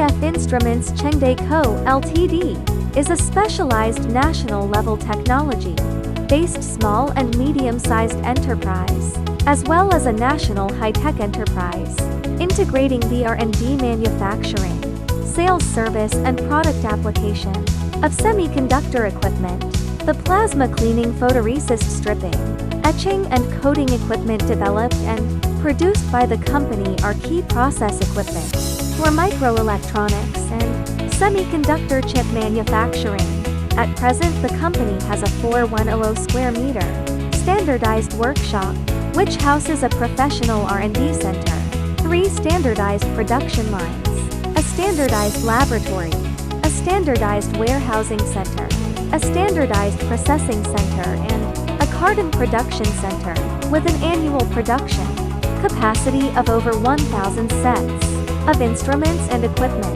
CIF Instruments Chengde Co., Ltd. is a specialized national-level technology-based small and medium-sized enterprise, as well as a national high-tech enterprise, integrating the R&D manufacturing, sales service and product application of semiconductor equipment. The plasma cleaning, photoresist stripping, etching and coating equipment developed and produced by the company are key process equipment for microelectronics and semiconductor chip manufacturing. At present, the company has a 4,100 square meter standardized workshop, which houses a professional R&D center, 3 standardized production lines, a standardized laboratory, a standardized warehousing center, a standardized processing center, and a carton production center, with an annual production capacity of over 1,000 sets of instruments and equipment.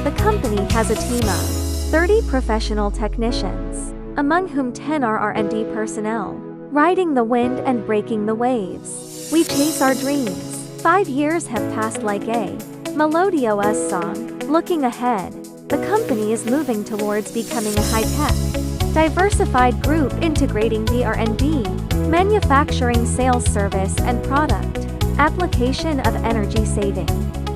The company has a team of 30 professional technicians, among whom 10 are R&D personnel, riding the wind and breaking the waves. We chase our dreams. 5 years have passed like a melodious song. Looking ahead, the company is moving towards becoming a high-tech, diversified group integrating the R&D, manufacturing, sales service and product application of energy-saving,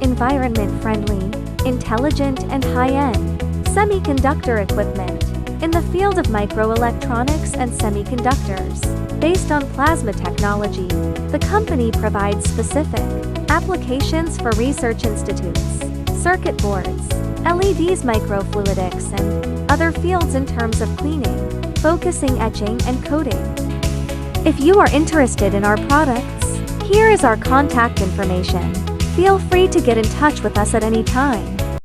environment-friendly, intelligent and high-end semiconductor equipment in the field of microelectronics and semiconductors. Based on plasma technology, the company provides specific applications for research institutes, circuit boards, LEDs, microfluidics, and other fields in terms of cleaning, focusing, etching, and coating. If you are interested in our products, here is our contact information. Feel free to get in touch with us at any time.